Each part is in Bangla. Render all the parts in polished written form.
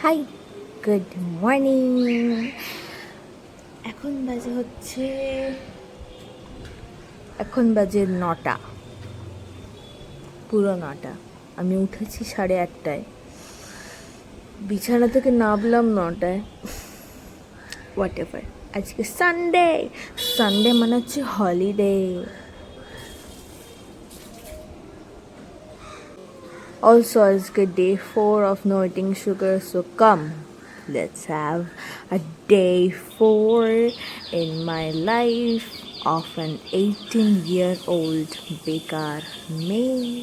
High, good morning. এখন বাজে 9টা, পুরো 9টা। আমি উঠেছি 8:30টায়, বিছানা থেকে নামলাম 9টায়। হোয়াট এভার, আজকে সানডে। সানডে মানে হচ্ছে হলিডে। Also, আজকে day 4 of no eating sugar, so come, let's have a day 4 in my life of an 18-year-old bekar male.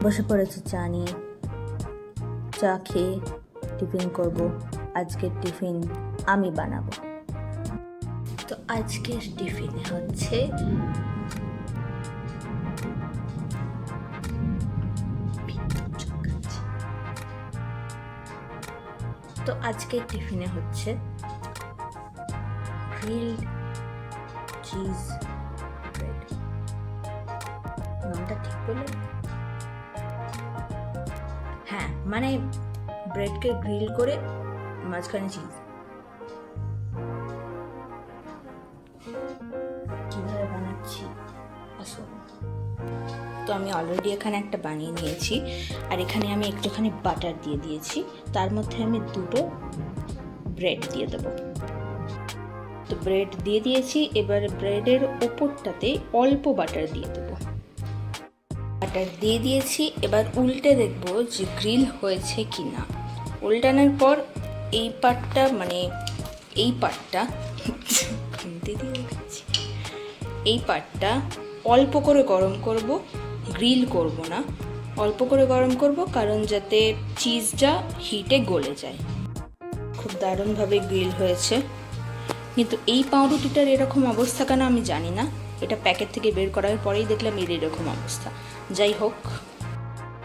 বসে পড়েছি চা নিয়ে। চা খেয়ে টিফিন করব। আজকের টিফিন আমি বানাবো। তো আজকের টিফিনে হচ্ছে গ্রিলড চিজ ব্রেড। নামটা ঠিক বললাম? হ্যাঁ, মানে ব্রেডকে গ্রিল করে মাঝখানে চিজ। কিভাবে বানাচ্ছি আসুন। তো আমি অলরেডি এখানে একটা বানিয়ে নিয়েছি, আর এখানে আমি একটুখানি বাটার দিয়ে দিয়েছি। তার মধ্যে আমি 2টো ব্রেড দিয়ে দেবো। তো ব্রেড দিয়ে দিয়েছি, এবার ব্রেডের ওপরটাতে অল্প বাটার দিয়ে দেবো। বাটার দিয়ে দিয়েছি, এবার উল্টে দেখবো যে গ্রিল হয়েছে কি না। উল্টানোর পর এই পার্টটা অল্প করে গরম করব, গ্রিল করব না, অল্প করে গরম করব, কারণ যাতে চিজটা হিটে গলে যায়। খুব দারুণভাবে গ্রিল হয়েছে, কিন্তু এই পাউরুটিটার এরকম অবস্থা কেন আমি জানি না। এটা প্যাকেট থেকে বের করার পরেই দেখলাম এর এরকম অবস্থা। যাই হোক,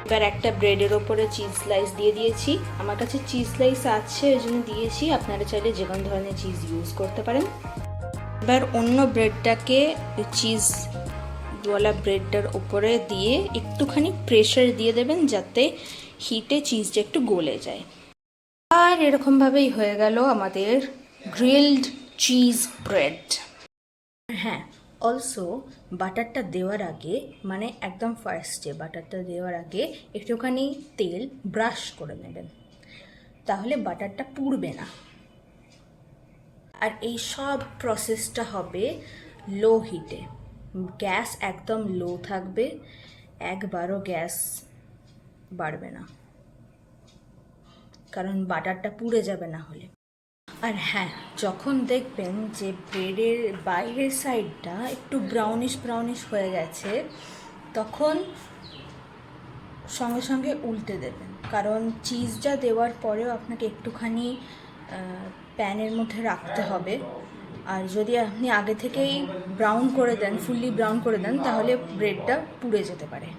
এবার একটা ব্রেডের ওপরে চিজ স্লাইস দিয়ে দিয়েছি। আমার কাছে চিজ স্লাইস আছে, ওই জন্য দিয়েছি। আপনারা চাইলে যে কোনো ধরনের চিজ ইউজ করতে পারেন। এবার অন্য ব্রেডটাকে চিজওয়ালা ব্রেডটার ওপরে দিয়ে একটুখানি প্রেশার দিয়ে দেবেন, যাতে হিটে চিজটা একটু গলে যায়। আর এরকমভাবেই হয়ে গেল আমাদের গ্রিলড চিজ ব্রেড। হ্যাঁ, অলসো বাটারটা দেওয়ার আগে, মানে একদম ফার্স্টে বাটারটা দেওয়ার আগে একটুখানি তেল ব্রাশ করে নেবেন, তাহলে বাটারটা পুড়বে না। আর এই সব প্রসেসটা হবে লো হিটে। গ্যাস একদম লো থাকবে, একবারও গ্যাস বাড়বে না, কারণ বাটারটা পুড়ে যাবে না হলে। আর হ্যাঁ, যখন দেখবেন যে ব্রেডের বাইরের সাইডটা একটু ব্রাউনিশ হয়ে গেছে, তখন সঙ্গে সঙ্গে উল্টে দেবেন, কারণ চিজটা দেওয়ার পরেও আপনাকে একটুখানি প্যানের মধ্যে রাখতে হবে। আর যদি আপনি আগে থেকেই ফুললি ব্রাউন করে দেন, তাহলে ব্রেডটা পুড়ে যেতে পারে,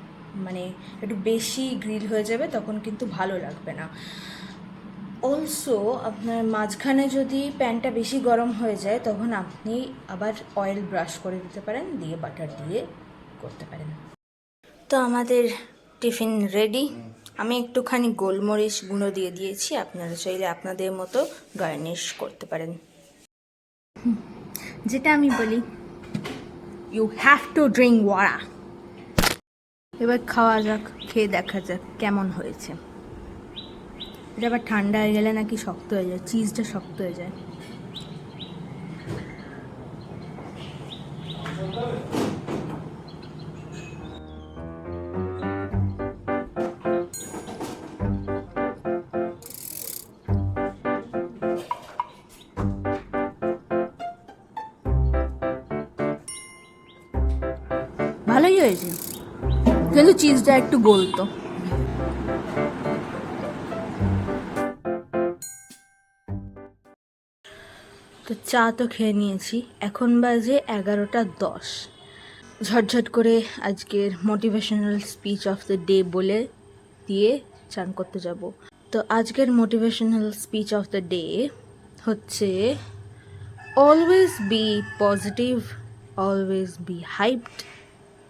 মানে একটু বেশি গ্রিল হয়ে যাবে, তখন কিন্তু ভালো লাগবে না। অলসো আপনার মাঝখানে যদি প্যানটা বেশি গরম হয়ে যায়, তখন আপনি আবার অয়েল ব্রাশ করে দিতে পারেন, দিয়ে বাটার দিয়ে করতে পারেন। তো আমাদের টিফিন রেডি। আমি একটুখানি গোলমরিচ গুঁড়ো দিয়ে দিয়েছি, আপনারা চাইলে আপনাদের মতো গার্নিশ করতে পারেন। যেটা আমি বলি, you have to drink water. এবার খাওয়া যাক, খেয়ে দেখা যাক কেমন হয়েছে। এটা আবার ঠান্ডা হয়ে গেলে নাকি শক্ত হয়ে যায়, চিজটা শক্ত হয়ে যায়। ভালোই হয়েছে, কিন্তু চিজটা একটু গলতো। তো চা তো খেয়ে নিয়েছি, এখন বাজে 11:10। ঝটঝট করে আজকের motivational speech of the day বলে দিয়ে চান করতে যাব। তো আজকের motivational speech of the day হচ্ছে, always be positive, always be hyped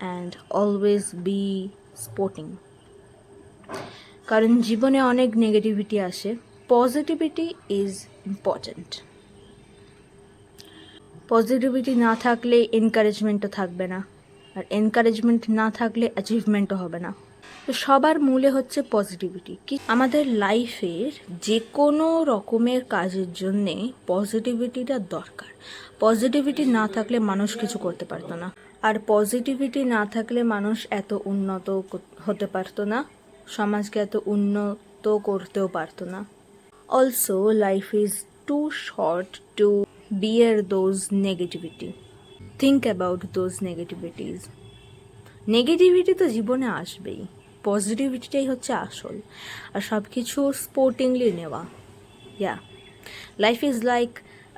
and always be sporting. কারণ জীবনে অনেক নেগেটিভিটি আসে, পজিটিভিটি ইজ ইম্পর্ট্যান্ট। পজিটিভিটি না থাকলে এনকারেজমেন্টও থাকবে না, আর এনকারেজমেন্ট না থাকলে অ্যাচিভমেন্টও হবে না। তো সবার মূলে হচ্ছে পজিটিভিটি। কি আমাদের লাইফের যে কোনো রকমের কাজের জন্যে পজিটিভিটিটা দরকার। পজিটিভিটি না থাকলে মানুষ কিছু করতে পারতো না, আর পজিটিভিটি না থাকলে মানুষ এত উন্নত হতে পারতো না, সমাজকে এত উন্নত করতেও পারতো না। Also life is too short to bear those negativity. Think about those negativities. নেগেটিভিটি তো জীবনে আসবেই, পজিটিভিটিটাই হচ্ছে আসল। আর সব কিছু স্পোর্টিংলি নেওয়া। Life is like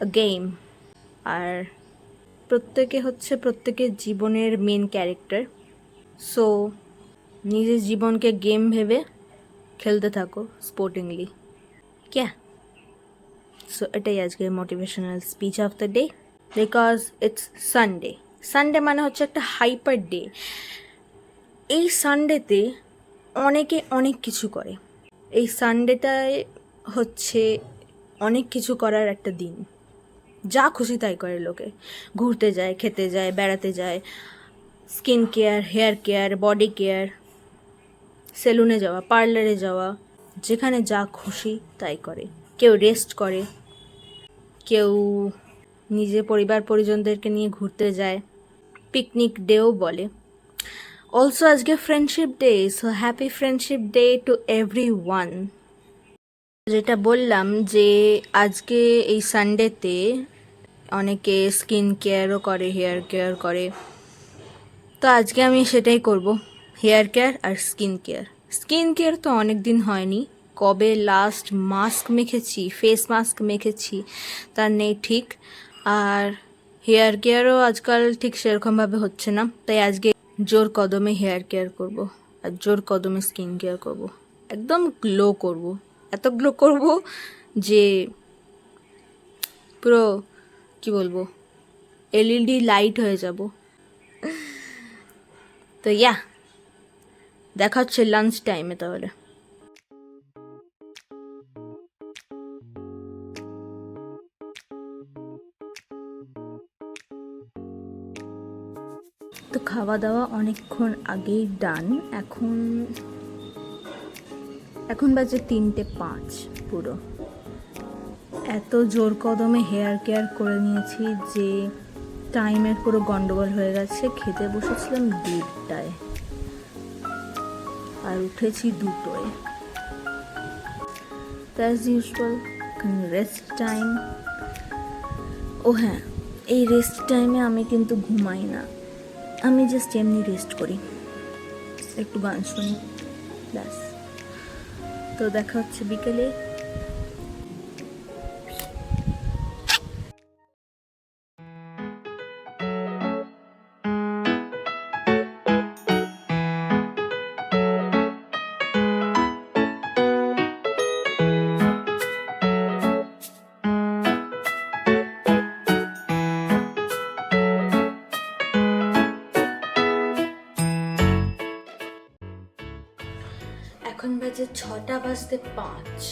a game, আর প্রত্যেকের জীবনের মেন ক্যারেক্টার। সো নিজের জীবনকে গেম ভেবে খেলতে থাকো স্পোর্টিংলি। সো এটাই আজকের motivational speech of the day. Because it's Sunday. Sunday মানে হচ্ছে একটা হাইপার ডে। এই সানডেতে অনেকে অনেক কিছু করে। এই সানডেটায় হচ্ছে অনেক কিছু করার একটা দিন, যা খুশি তাই করে লোকে। ঘুরতে যায়, খেতে যায়, বেড়াতে যায়, skin care, hair care, body care, সেলুনে যাওয়া, পার্লারে যাওয়া, যেখানে যা খুশি তাই করে। কেউ রেস্ট করে, কেউ নিজে পরিবার পরিজনদেরকে নিয়ে ঘুরতে যায়, পিকনিক ডেও বলে। অলসো আজকে friendship day, so happy friendship day to everyone. যেটা বললাম যে আজকে এই সানডেতে অনেকে স্কিন কেয়ারও করে, হেয়ার কেয়ার করে। তো আজকে আমি সেটাই করব, হেয়ার কেয়ার আর স্কিন কেয়ার। স্কিন কেয়ার তো অনেক দিন হয়নি, কবে লাস্ট মাস্ক মেখেছি, ফেস মাস্ক মেখেছি তার নেই ঠিক। আর হেয়ার কেয়ারও আজকাল ঠিক সেরকমভাবে হচ্ছে না, তাই আজকে জোর কদমে হেয়ার কেয়ার করব আর জোর কদমে স্কিন কেয়ার করব। একদম গ্লো করব, এত গ্লো করব যে পুরো কি বলবো, এলইডি লাইট হয়ে যাব। তো দেখা হচ্ছে লাঞ্চ টাইমে তাহলে। তো খাওয়া দাওয়া অনেকক্ষণ আগেই ডান। এখন বাজে 3:05 পুরো। এত জোর কদমে হেয়ার কেয়ার করে নিয়েছি যে টাইমের পুরো গন্ডগোল হয়ে গেছে। খেতে বসেছিলাম 1:30টায় আর উঠেছি 2টোয়। As usual rest time. ও হ্যাঁ, এই রেস্ট টাইমে আমি কিন্তু ঘুমাই না, আমি জাস্ট এমনি রেস্ট করি, একটু গান শুনি, ব্যাস। তো দেখা হচ্ছে বিকেলে। এখন বাজে 6:05।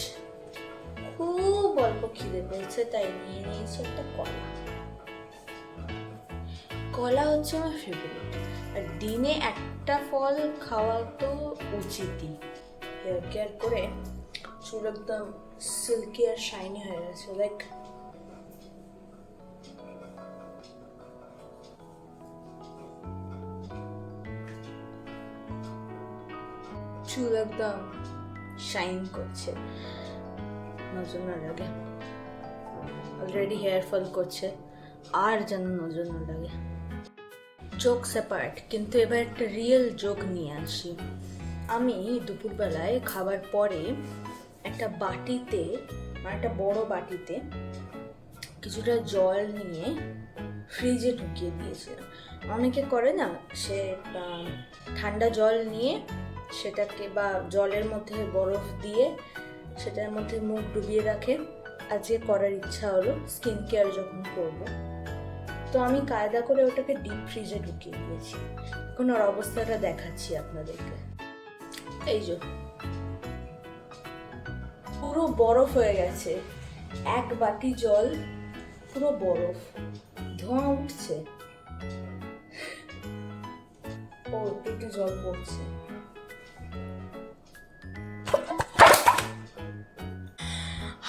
খুব অল্প খিদে পেয়েছে, তাই নিয়ে নিয়েছি একটা কলা। কলা হচ্ছে আমার ফেভারিট, আর দিনে একটা ফল খাওয়া তো উচিতই। হেয়ার কেয়ার করে চুল একদম সিল্কি আর শাইনি হয়ে গেছে, লাইক চুল একদম শাইন করছে, নজর না লাগে। অলরেডি হেয়ার ফল করছে, আর যেন নজর না লাগে। জোকস অ্যাপার্ট, কিন্তু এবার একটা রিয়েল জোক নিয়ে আসি। আমি দুপুরবেলায় খাবার পরে একটা বাটিতে, মানে একটা বড় বাটিতে কিছুটা জল নিয়ে ফ্রিজে ঢুকিয়ে দিয়েছিলাম। অনেকে করে না, সে ঠান্ডা জল নিয়ে সেটাকে বা জলের মধ্যে বরফ দিয়ে সেটার মধ্যে মুখ ডুবিয়ে রাখে। আজকে করার ইচ্ছা হলো স্কিন কেয়ার যখন করবো, তো আমি কায়দা করে ওটাকে ডিপ ফ্রিজে ঢুকিয়ে দিয়েছি। এখন ওর অবস্থাটা দেখাচ্ছি আপনাদেরকে। এই যে পুরো বরফ হয়ে গেছে, এক বাটি জল পুরো বরফ, ধোঁয়া উঠছে, ও একটু জল পড়ছে।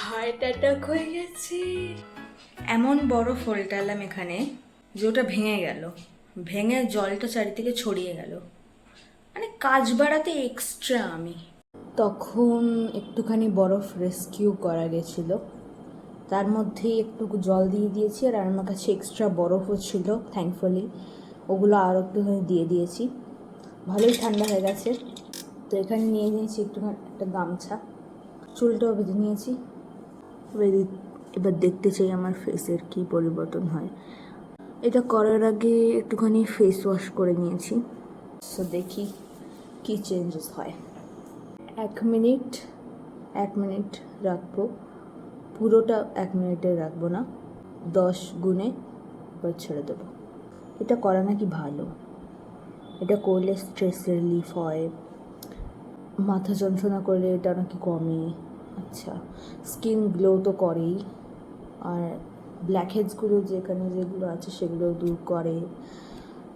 হার্ট অ্যাটাক হয়ে গেছে। এমন বরফ উল্টালাম এখানে যে ওটা ভেঙে গেল, ভেঙে জলটা চারিদিকে ছড়িয়ে গেল। মানে কাজ বাড়াতে এক্সট্রা আমি তখন একটুখানি বরফ রেস্কিউ করা গেছিল, তার মধ্যেই একটু জল দিয়ে দিয়েছি। আর আমার কাছে এক্সট্রা বরফও ছিল, থ্যাঙ্কফুলি ওগুলো আরও একটুখানি দিয়ে দিয়েছি। ভালোই ঠান্ডা হয়ে গেছে। তো এখানে নিয়ে নিয়েছি একটুখানি একটা গামছা, চুলটাও বেঁধে নিয়েছি। এবার দেখতে চাই আমার ফেসের কী পরিবর্তন হয়। এটা করার আগে একটুখানি ফেস ওয়াশ করে নিয়েছি, সো দেখি কী চেঞ্জেস হয়। 1 মিনিট রাখবো, পুরোটা 1 মিনিটে রাখবো না, 10 গুণে এবার ছেড়ে দেবো। এটা করা নাকি ভালো, এটা করলে স্ট্রেস রিলিফ হয়, মাথা যন্ত্রণা করলে এটা নাকি কমে। আচ্ছা, স্কিন গ্লো তো করেই, আর ব্ল্যাকহেডসগুলো যেগুলো আছে সেগুলো দূর করে।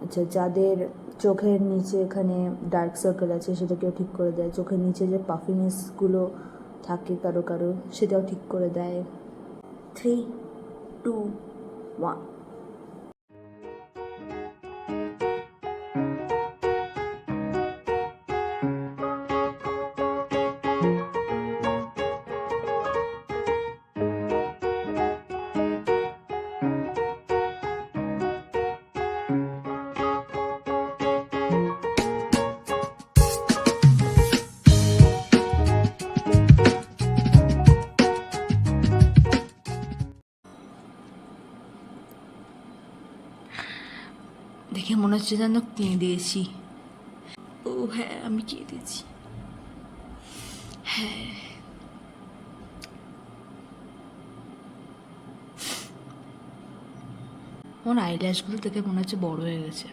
আচ্ছা, যাদের চোখের নিচে এখানে ডার্ক সার্কেল আছে সেটাকেও ঠিক করে দেয়। চোখের নিচে যে পাফিনেসগুলো থাকে কারো সেটাও ঠিক করে দেয়। 3, 2, 1। দেখে মনে হচ্ছে যেন কেঁদেছি। ও হ্যাঁ, আমি কেঁদেছি। হ্যাঁ, আমার আইল্যাশগুলো দেখে মনে হচ্ছে বড় হয়ে গেছে।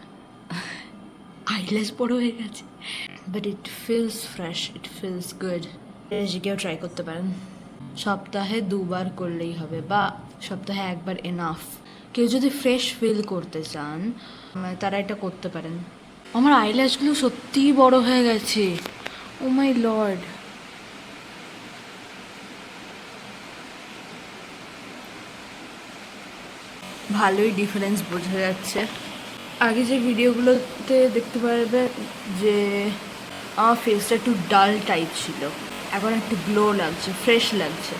আইল্যাশ বড় হয়ে গেছে, but it feels fresh, it feels good. কেউ ট্রাই করতে পারেন। সপ্তাহে 2 বার করলেই হবে, বা সপ্তাহে 1 বার এনাফ। কেউ যদি ফ্রেশ ফিল করতে চান তারা এটা করতে পারেন। আমার আইল্যাশগুলো সত্যিই বড় হয়ে গেছে, ও মাই লর্ড। ভালোই ডিফারেন্স বোঝা যাচ্ছে। আগে যে ভিডিওগুলোতে দেখতে পারবে যে আমার ফেসটা একটু ডাল টাইপ ছিল, এখন একটু গ্লো লাগছে, ফ্রেশ লাগছে।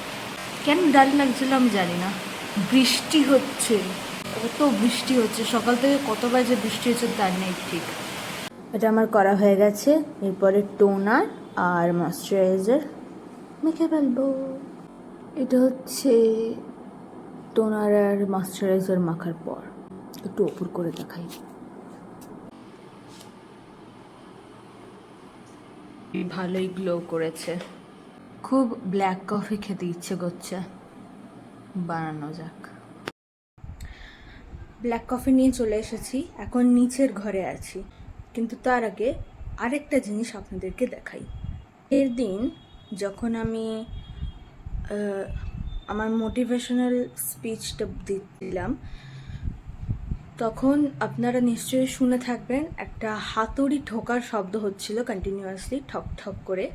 কেন ডাল লাগছিল আমি জানি না। বৃষ্টি হচ্ছে, কত বৃষ্টি হচ্ছে, সকাল থেকে কতবার যে বৃষ্টি হচ্ছে তার নেই ঠিক। এটা আমার করা হয়ে গেছে, এরপরে টোনার আর ময়শ্চারাইজার মেখে ফেলবো। এটা হচ্ছে টোনার আর ময়শ্চারাইজার মাখার পর। একটু ওপর করে দেখাই। ভালোই গ্লো করেছে। খুব ব্ল্যাক কফি খেতে ইচ্ছে করছে, বানানো যাক। ব্ল্যাক কফি নিয়ে চলে এসেছি, এখন নিচের ঘরে আছি। কিন্তু তার আগে আরেকটা জিনিস আপনাদেরকে দেখাই। এর দিন যখন আমি আমার মোটিভেশনাল স্পিচটা দিচ্ছিলাম, তখন আপনারা নিশ্চয়ই শুনে থাকবেন একটা হাতুড়ি ঠোকার শব্দ হচ্ছিল কন্টিনিউয়াসলি, ঠক ঠক করে।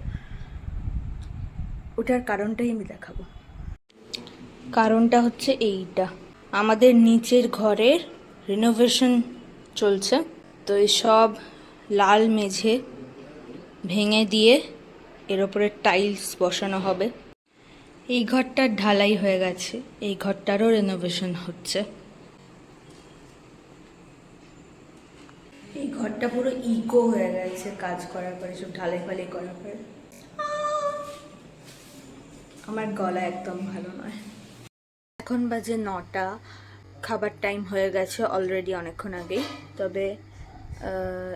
ওটার কারণটাই আমি দেখাবো। কারণটা হচ্ছে এইটা, আমাদের নিচের ঘরের রিনোভেশন চলছে, তো এই সব লাল মেঝে ভেঙে দিয়ে এর ওপরে টাইলস বসানো হবে। এই ঘরটার ঢালাই হয়ে গেছে, এই ঘরটারও রিনোভেশন হচ্ছে। ঘরটা পুরো ইকো হয়ে গেছে কাজ করার পরে, সব ঢালাই ফালাই করার পরে। আমার গলা একদম ভালো নয়। এখন বাজে 9টা, খাবার টাইম হয়ে গেছে অলরেডি অনেকক্ষণ আগেই। তবে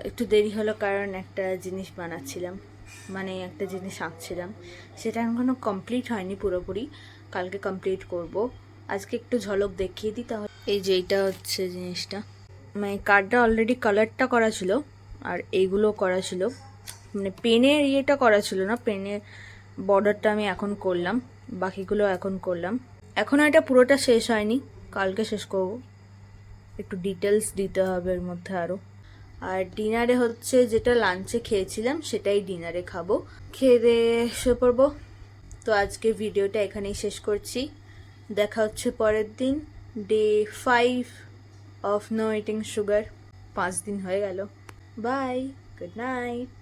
একটু দেরি হলো কারণ একটা জিনিস বানাচ্ছিলাম, মানে একটা জিনিস আঁকছিলাম, সেটা এখনও কমপ্লিট হয়নি পুরোপুরি, কালকে কমপ্লিট করব। আজকে একটু ঝলক দেখিয়ে দিই তাহলে। এই যে এইটা হচ্ছে জিনিসটা, মানে কার্ডটা অলরেডি কালারটা করা ছিল আর এইগুলো করা ছিল, মানে পেনের ইয়েটা করা ছিল না, পেনের বর্ডারটা আমি এখন করলাম, বাকিগুলো এখন করলাম। এখনও এটা পুরোটা শেষ হয়নি, কালকে শেষ করব। একটু ডিটেলস দিতে হবে এর মধ্যে আরও। আর ডিনারে হচ্ছে যেটা লাঞ্চে খেয়েছিলাম সেটাই ডিনারে খাবো, খেয়ে দিয়ে শুয়ে পড়বো। তো আজকে ভিডিওটা এখানেই শেষ করছি, দেখা হচ্ছে পরের দিন, day 5 of no eating sugar. 5 দিন হয়ে গেল। Bye, good night.